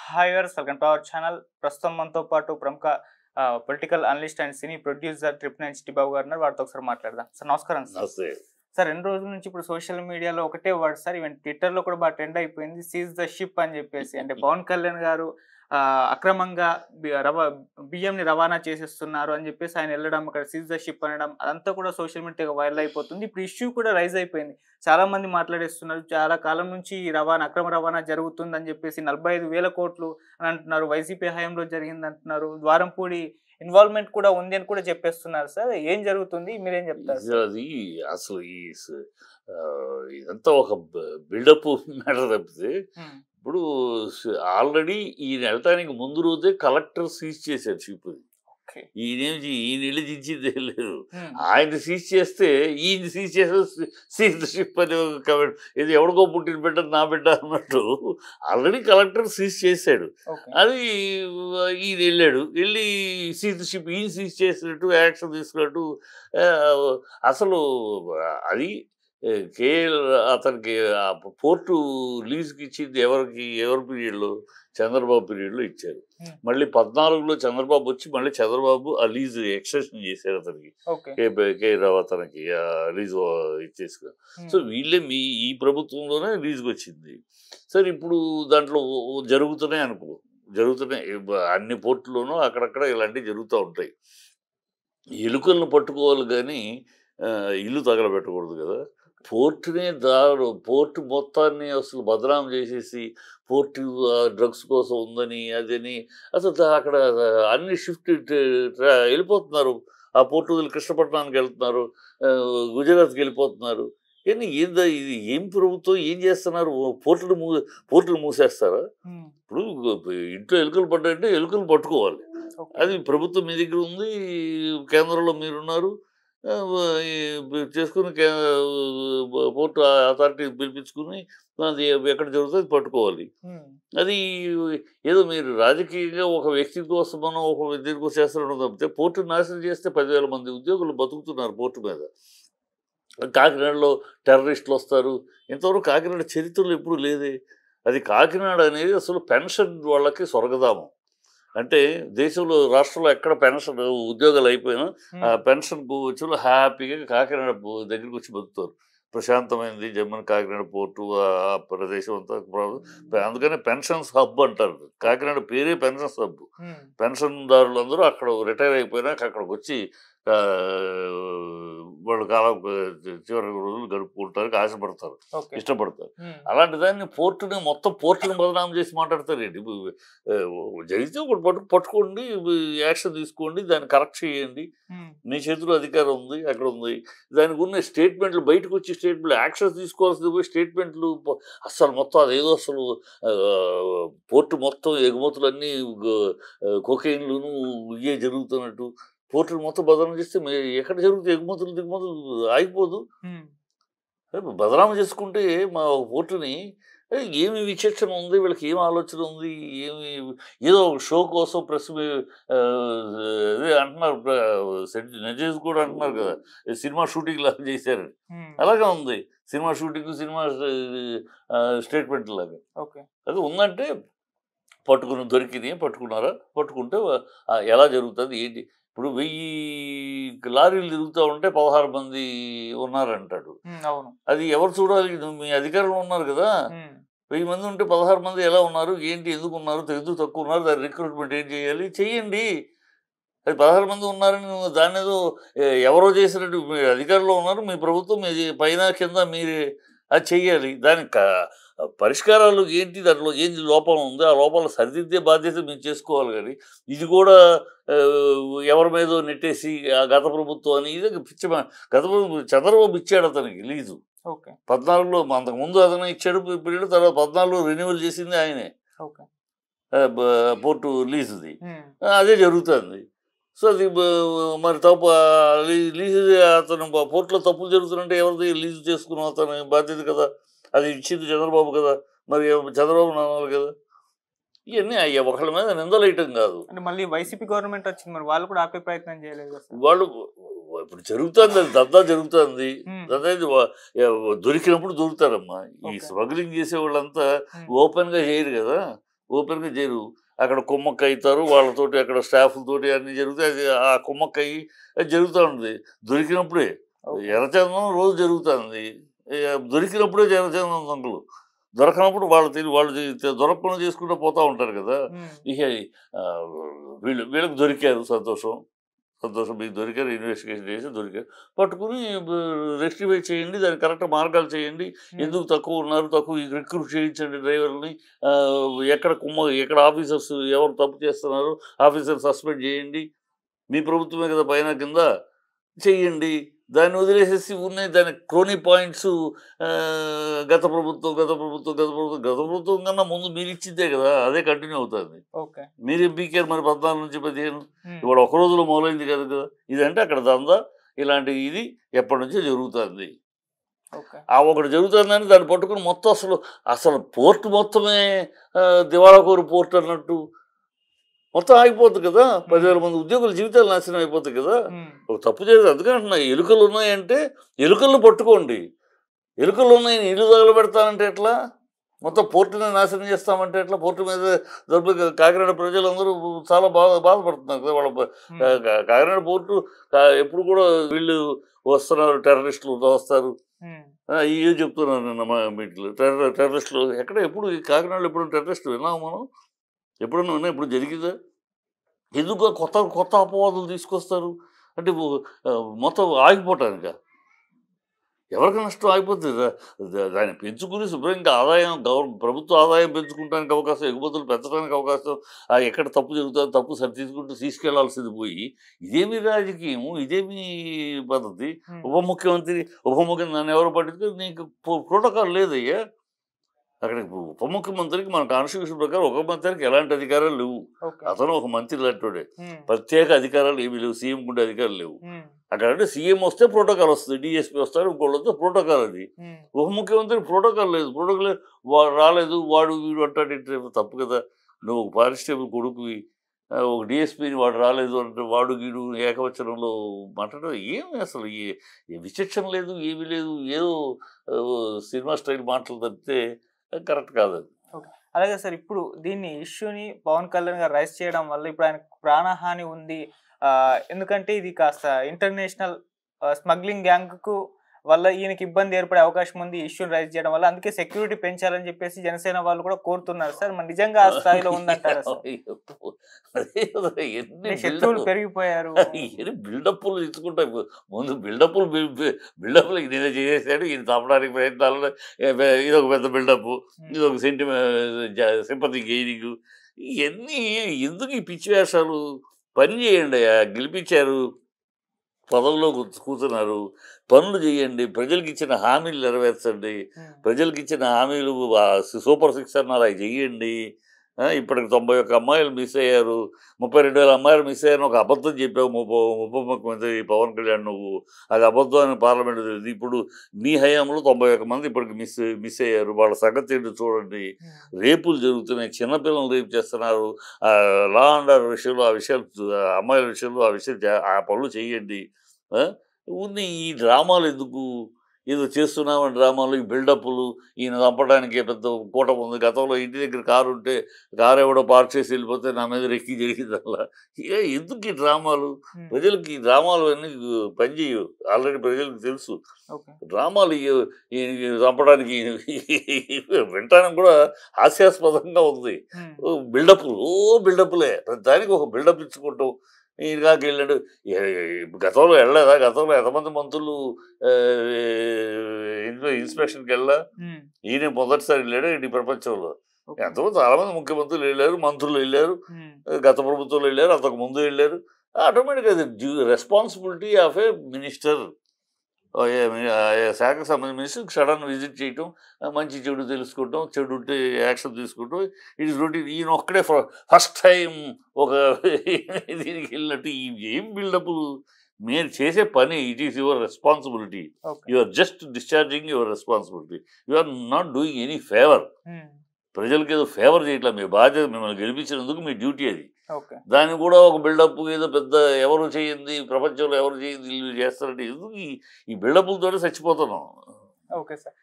Hi viewers, welcome to our channel. ప్రస్తుతం మనతో పాటు ప్రముఖ political analyst and cine producer ట్రిప్నెన్ చిట్టిబాబు గారు ఉన్నారు. వారితో ఒకసారి మాట్లాడదాం. సార్ నమస్కారం. నమస్తే. సార్ 2 రోజుల నుంచి ఇప్పుడు సోషల్ మీడియాలో ఒకటే వర్డ్ సార్, ఈవెన్ ట్విట్టర్లో కూడా బాగా ట్రెండ్ అయిపోయింది, సీజ్ ద షిప్ అని చెప్పేసి. అంటే పవన్ కళ్యాణ్ గారు అక్రమంగా బియ్యంని రవాణా చేసేస్తున్నారు అని చెప్పేసి ఆయన వెళ్ళడం, అక్కడ సీజ్ ద షిప్ అనడం, అదంతా కూడా సోషల్ మీడియా వైరల్ అయిపోతుంది. ఇప్పుడు ఇష్యూ కూడా రైజ్ అయిపోయింది. చాలా మంది మాట్లాడేస్తున్నారు, చాలా కాలం నుంచి ఈ అక్రమ రవాణా జరుగుతుంది అని చెప్పేసి 45,000 కోట్లు అని అంటున్నారు, వైసీపీ హయాంలో జరిగింది అంటున్నారు, ద్వారంపూడి ఇన్వాల్వ్మెంట్ కూడా ఉంది అని కూడా చెప్పేస్తున్నారు. సార్ ఏం జరుగుతుంది, మీరేం చెప్తారు? అది అసలు ఇదంతా ఒక బిల్డప్ మ్యాటర్ తప్పితే ఇప్పుడు ఆల్రెడీ ఈయన వెళ్ళటానికి ముందు రోజే కలెక్టర్ సీజ్ చేశారు షిప్. ఈయన వెళ్ళి దించింది లేదు, ఆయన సీజ్ చేస్తే ఈయన సీజ్ చేస్తే సీజ్ షిప్ అని ఇది ఎవరికో పుట్టిన బిడ్డ నా బిడ్డ అన్నట్టు ఆల్రెడీ కలెక్టర్ సీజ్ చేశాడు. అది ఈయన వెళ్ళి సీజ్ షిప్ ఈయన సీజ్ చేసినట్టు యాక్షన్ తీసుకున్నట్టు. అసలు అది అతనికి పోర్టు లీజుకి ఇచ్చింది ఎవరి పీరియడ్లో? చంద్రబాబు పీరియడ్లో ఇచ్చారు. మళ్ళీ 14లో చంద్రబాబు వచ్చి మళ్ళీ చంద్రబాబు ఆ లీజు ఎక్స్టెన్షన్ చేశారు అతనికి, కే రావు అతనికి లీజు ఇచ్చేసుకుని. సో వీళ్ళే ఈ ప్రభుత్వంలోనే లీజుకి వచ్చింది. సరే ఇప్పుడు దాంట్లో జరుగుతున్నాయి అన్ని పోర్టుల్లోనూ అక్కడక్కడ ఇలాంటివి జరుగుతూ ఉంటాయి. ఎలుకలను పట్టుకోవాలి కానీ ఇల్లు తగలబెట్టకూడదు కదా. పోర్టు మొత్తాన్ని అసలు బదనాం చేసేసి పోర్టు డ్రగ్స్ కోసం ఉందని అదని అసలు అక్కడ అన్ని షిఫ్ట్ వెళ్ళిపోతున్నారు. ఆ పోర్టు కృష్ణపట్నానికి వెళ్తున్నారు, గుజరాత్కి వెళ్ళిపోతున్నారు. కానీ ఇది ఏం ప్రభుత్వం ఏం చేస్తున్నారు? పోర్టును మూసేస్తారా? ఇప్పుడు ఇంట్లో ఎలుకలు పడ్డాయంటే ఎలుకలు పట్టుకోవాలి. అది ప్రభుత్వం మీ దగ్గర ఉంది, కేంద్రంలో మీరున్నారు, చేసుకుని పోర్టు అథారిటీ పిలిపించుకుని అది ఎక్కడ జరుగుతుంది పట్టుకోవాలి. అది ఏదో మీరు రాజకీయంగా ఒక వ్యక్తి కోసమనో ఒక దీనికోసం చేస్తారో తప్పితే పోర్టు నాశనం చేస్తే 10,000 మంది ఉద్యోగులు బతుకుతున్నారు పోర్టు మీద. కాకినాడలో టెర్రరిస్టులు వస్తారు. ఇంతవరకు కాకినాడ చరిత్రలో ఎప్పుడు లేదే. అది కాకినాడ అనేది అసలు పెన్షన్ వాళ్ళకి స్వర్గధామం. అంటే దేశంలో రాష్ట్రంలో ఎక్కడ పెన్షన్ ఉద్యోగాలు అయిపోయినా ఆ పెన్షన్కు వచ్చి హ్యాపీగా కాకినాడ దగ్గరికి వచ్చి బతుకుతారు. ప్రశాంతమైనది జమ్మన్ కాకినాడ పోర్టు ఆ ప్రదేశం అంతా. అందుకనే పెన్షన్స్ హబ్ అంటారు. కాకినాడ పేరే పెన్షన్స్ హబ్. పెన్షన్దారులు అందరూ అక్కడ రిటైర్ అయిపోయినాక అక్కడికి వచ్చి వాళ్ళు కాలం చివరి రోజులు గడుపుకుంటారు, ఆశపడతారు, ఇష్టపడతారు. అలాంటి దాన్ని మొత్తం పోర్టుని బదనాం చేసి మాట్లాడతారండి. జరిగితే ఒకటి పట్టుకోండి, యాక్షన్ తీసుకోండి, దాన్ని కరెక్ట్ చేయండి, మీ చేతిలో అధికారం ఉంది, అక్కడ ఉంది. దానికి ఉన్న స్టేట్మెంట్లు బయటకు వచ్చి స్టేట్మెంట్లు యాక్షన్ తీసుకోవాల్సింది పోయి స్టేట్మెంట్లు అసలు మొత్తం అదేదో అసలు పోర్టు మొత్తం ఎగుమతులన్నీ కొకైన్లును ఇవే జరుగుతున్నట్టు పోర్టులు మొత్తం బదనాం చేస్తే ఎక్కడ జరుగుతాయి ఎగుమతులు దిగుమతులు ఆగిపోదు. బదనాం చేసుకుంటే మా పోర్టుని ఏమి విచక్షణ ఉంది, వీళ్ళకి ఏం ఆలోచన ఉంది, ఏదో షో కోసం ప్రెస్ అదే అంటున్నారు, నజేజ్ కూడా అంటున్నారు కదా సినిమా షూటింగ్ లాగా చేశారని. అలాగే ఉంది సినిమా షూటింగ్, సినిమా స్టేట్మెంట్ లాగా. అది ఉందంటే దొరికినాయి, పట్టుకున్నారా, పట్టుకుంటే ఎలా జరుగుతుంది ఏంటి? ఇప్పుడు 1000 లారీలు తిరుగుతూ ఉంటే 16 మంది ఉన్నారంటాడు. అది ఎవరు చూడాలి? మీ అధికారంలో ఉన్నారు కదా. 1000 మంది ఉంటే 16 మంది ఎలా ఉన్నారు, ఏంటి, ఎందుకు ఉన్నారు, ఎందుకు తక్కువ ఉన్నారు, దాని రిక్రూట్మెంట్ ఏం చేయాలి, చెయ్యండి. అది 16 మంది ఉన్నారని దాన్ని ఏదో ఎవరో చేసినట్టు మీ అధికారంలో ఉన్నారు, మీ ప్రభుత్వం మీ పైన కింద మీరే అది చెయ్యాలి. దానికి పరిష్కారాలు ఏంటి, దాంట్లో ఏంటి లోపం ఉంది, ఆ లోపాలు సరిదిద్దే బాధ్యత మేము చేసుకోవాలి. కానీ ఇది కూడా ఎవరి మీద నెట్టేసి గత ప్రభుత్వం అని ఇది పిచ్చి. గత ప్రభుత్వం చంద్రబాబు ఇచ్చాడు అతనికి లీజు 14లో, అంతకుముందు అతను ఇచ్చాడు పీరియడ్, తర్వాత 14లో రెన్యువల్ చేసింది ఆయనే పోర్టు లీజుది. అదే జరుగుతుంది. సో అది మరి తప్పు లీజు, అతను పోర్టులో తప్పులు జరుగుతుందంటే ఎవరిది లీజు చేసుకున్న అతని బాధ్యత కదా. అది ఇచ్చింది చంద్రబాబు కదా, మరి చంద్రబాబు నావాలి కదా. ఇవన్నీ ఒకళ్ళ మీద నిందలేయటం కాదు. అంటే మళ్ళీ వైసీపీ గవర్నమెంట్ వచ్చింది, మరి వాళ్ళు కూడా ఆపే ప్రయత్నం చేయలేదు. వాళ్ళు ఇప్పుడు జరుగుతుంది, అది దద్దా జరుగుతుంది. దొరికినప్పుడు దొరుకుతారమ్మా. ఈ స్మగ్లింగ్ చేసే వాళ్ళంతా ఓపెన్ గా చేయరు కదా. ఓపెన్గా చేరు. అక్కడ కుమ్మక్క అవుతారు వాళ్ళతోటి, అక్కడ స్టాఫ్లతోటి అన్నీ జరుగుతాయి. అది ఆ కుమ్మక్క అయ్యి అది జరుగుతూ ఉంటుంది దొరికినప్పుడే. ఎర్రచందనం రోజు జరుగుతుంది, దొరికినప్పుడే ఎర్రచందనం సంకులు, దొరకనప్పుడు వాళ్ళు దొరకకుండా చేసుకుంటూ పోతూ ఉంటారు కదా. ఇక వీళ్ళకి దొరికారు, సంతోషం మీకు దొరికారు, ఇన్వెస్టిగేషన్ చేసి దొరికారు, పట్టుకుని రెక్టిఫై చేయండి, దాన్ని కరెక్ట్ మార్గాలు చేయండి, ఎందుకు తక్కువ ఉన్నారు, తక్కువ రిక్రూట్ చేయించండి డ్రైవర్ని, ఎక్కడ ఆఫీసర్స్ ఎవరు తప్పు చేస్తున్నారు ఆఫీసర్ సస్పెండ్ చేయండి, మీ ప్రభుత్వమే కదా పైన కింద చెయ్యండి. దాన్ని వదిలేసేసి ఉన్నాయి దాని క్రోనీ పాయింట్స్. గత ప్రభుత్వం కన్నా ముందు మీరు ఇచ్చిందే కదా, అదే కంటిన్యూ అవుతుంది. మీరేం పీకారు మరి 14 నుంచి 15? ఇవాళ ఒక రోజులో మొదలైంది కదా. ఇదంటే అక్కడ దందా ఇలాంటి ఇది ఎప్పటి నుంచో జరుగుతుంది. ఆ ఒకటి జరుగుతుందని దాన్ని పట్టుకుని మొత్తం అసలు పోర్టు మొత్తమే దివాళా కోరు పోర్టు అన్నట్టు మొత్తం ఆగిపోతుంది కదా. 10,000 మంది ఉద్యోగుల జీవితాలు నాశనం అయిపోతాయి కదా. ఒక తప్పు చేయదు. అందుకని అంటున్నా, ఎలుకలు ఉన్నాయంటే ఎలుకలను పట్టుకోండి. ఎలుకలు ఉన్నాయని ఇల్లు తగలబెడతానంటే ఎట్లా, మొత్తం పోర్టుని నాశనం చేస్తామంటే ఎట్లా? పోర్టు మీద కాకినాడ ప్రజలందరూ చాలా బాధపడుతున్నారు కదా. వాళ్ళ కాకినాడ పోర్టు ఎప్పుడు కూడా వీళ్ళు వస్తున్నారు, టెర్రరిస్టులు వస్తారు, ఇవే చెప్తున్నారు నిన్న మా మీటింగ్లో. టెర్రరిస్టులు ఎప్పుడు కాకినాడలో ఎప్పుడు టెర్రరిస్టులు విన్నాము మనం? ఎప్పుడన్నా విన్నా? ఎప్పుడు జరిగిందా? ఎందుకు కొత్త అపవాదులు తీసుకొస్తారు అంటే మొత్తం ఆగిపోవటానిక? ఎవరికి నష్టం? ఆగిపోతుంది. దాన్ని పెంచుకుని శుభ్రంగా ఆదాయం, ప్రభుత్వ ఆదాయం పెంచుకోవడానికి అవకాశం, ఎగుమతులు పెంచడానికి అవకాశం, ఎక్కడ తప్పు జరుగుతుందో తప్పు సరిదిద్దుకుంటూ తీసుకెళ్లాల్సింది పోయి ఇదేమి రాజకీయం, ఇదేమి పద్ధతి? ఉప ముఖ్యమంత్రి నన్ను ఎవరు పట్టించుకో, నీకు ప్రోటోకాల్ లేదయ్యా. అక్కడ ఉప ముఖ్యమంత్రికి మన కాన్స్టిట్యూషన్ ప్రకారం ఒక మంత్రికి ఎలాంటి అధికారాలు లేవు. అతను ఒక మంత్రి లాంటి ప్రత్యేక అధికారాలు ఏమీ లేవు. సీఎం ఉండే అధికారులు లేవు. అక్కడ అంటే సీఎం వస్తే ప్రోటోకాల్ వస్తుంది, డిఎస్పీ వస్తారు, ఇంకోళ్ళు వస్తే ప్రోటోకాల్. అది ఉప ముఖ్యమంత్రికి ప్రోటోకాల్ లేదు. ప్రోటోకాల్ వాడు రాలేదు, వాడు వీడు అంటాడు, తప్పు కదా. నువ్వు ఒక కానిస్టేబుల్ కొడుకువి, ఒక డిఎస్పీని వాడు రాలేదు అంటే వాడు గీడు ఏకవచనంలో మాట్లాడడం ఏమి అసలు విచక్షణ లేదు, ఏమీ లేదు. ఏదో సినిమా స్టైల్ మాటలు తప్పితే కరెక్ట్ కాదు అది. అలాగే సార్, ఇప్పుడు దీన్ని ఇష్యూని పవన్ కళ్యాణ్ గారు రైజ్ చేయడం వల్ల ఇప్పుడు ఆయన ప్రాణహాని ఉంది. ఎందుకంటే ఇది కాస్త ఇంటర్నేషనల్ స్మగ్లింగ్ గ్యాంగ్కు వల్ల ఈయనకి ఇబ్బంది ఏర్పడే అవకాశం ఉంది ఇష్యూని రైజ్ చేయడం వల్ల. అందుకే సెక్యూరిటీ పెంచాలని చెప్పేసి జనసేన వాళ్ళు కూడా కోరుతున్నారు సార్. మరి నిజంగా ఆ స్థాయిలో ఉందంటారా సార్? శత్రువులు పెరిగిపోయారు, బిల్డప్లు ఇచ్చుకుంటాయి. ముందు బిల్డప్లు నేనే చేసేసాడు, ఈయన తప్పడానికి ప్రయత్నాలు, ఇదొక పెద్ద బిల్డప్, ఇదొక సింపతి గెయినింగ్, ఇవన్నీ ఎందుకు ఈ పిచ్చి వేషాలు? పని చేయండి, గెలిపించారు, పదవిలో కూర్చున్నారు, పనులు చేయండి, ప్రజలకు ఇచ్చిన హామీలు నెరవేర్చండి, ప్రజలకు ఇచ్చిన హామీలు సూపర్ 6 అన్నారు అవి చెయ్యండి. ఇప్పటికి 91 అమ్మాయిలు మిస్ అయ్యారు, 32,000 అమ్మాయిలు మిస్ అయ్యారని ఒక అబద్ధం చెప్పావు ఉప ముఖ్యమంత్రి పవన్ కళ్యాణ్. నువ్వు అది అబద్ధం అని పార్లమెంట్ తెలియదు. ఇప్పుడు మీ హయాంలో 91 మంది ఇప్పటికి మిస్ అయ్యారు. వాళ్ళ సంగతి ఏంటో చూడండి. రేపులు జరుగుతున్నాయి, చిన్నపిల్లలు రేపు చేస్తున్నారు. లా అండ్ ఆర్డర్ విషయంలో ఆ విషయాలు, అమ్మాయిల విషయంలో ఆ పనులు చేయండి. ఉన్న ఈ డ్రామాలు ఎందుకు? ఏదో చేస్తున్నామని డ్రామాలు, ఈ బిల్డప్లు, ఈయన చంపడానికి పెద్ద కూటమి ఉంది. గతంలో ఇంటి దగ్గర కారు ఉంటే కారు ఎవడో పార్క్ చేసి వెళ్ళిపోతే నా మీద రెక్కి జరిగిందల్లా. ఎందుకు ఈ డ్రామాలు? ప్రజలకి ఈ డ్రామాలు అన్నీ పనిచేయవు. ఆల్రెడీ ప్రజలకు తెలుసు. డ్రామాలు చంపడానికి వింటానికి కూడా హాస్యాస్పదంగా ఉంది. బిల్డప్లే, దానికి ఒక బిల్డప్ ఇచ్చుకుంటాం. ఈయనకాకి వెళ్ళాడు, గతంలో వెళ్ళలేదా? గతంలో ఎంతమంది మంత్రులు ఇన్స్పెక్షన్కి వెళ్ళా? ఈయన మొదటిసారి వెళ్ళాడు ఈ ప్రపంచంలో. ఎంతమంది చాలా మంది ముఖ్యమంత్రులు వెళ్ళారు, మంత్రులు వెళ్ళారు, గత ప్రభుత్వంలో వెళ్ళారు, అంతకు ముందు వెళ్ళారు. ఆటోమేటిక్గా అది రెస్పాన్సిబిలిటీ ఆఫ్ ఏ మినిస్టర్. శాఖకు సంబంధించిన మినిస్టర్ సడన్ విజిట్ చేయటం, మంచి చెడు తెలుసుకోవటం, చెడు ఉంటే యాక్షన్ తీసుకుంటాం. It is routine. ఈయన ఒక్కడే ఫస్ట్ టైం ఒక దీనికి వెళ్ళినట్టు ఏం బిల్డప్? మీరు చేసే పని, it is your responsibility. You are just discharging your responsibility. You are not doing any favour. ప్రజలకు ఏదో ఫేవర్ చేయట్లా. మీ బాధ్యత, మిమ్మల్ని గెలిపించినందుకు మీ డ్యూటీ అది. దాన్ని కూడా ఒక బిల్డప్, ఏదో పెద్ద ఎవరు చేయింది, ప్రపంచంలో ఎవరు చేయింది వీళ్ళు చేస్తారంటే ఎందుకు? ఈ బిల్డప్లతోనే చచ్చిపోతున్నాం. Okay sir.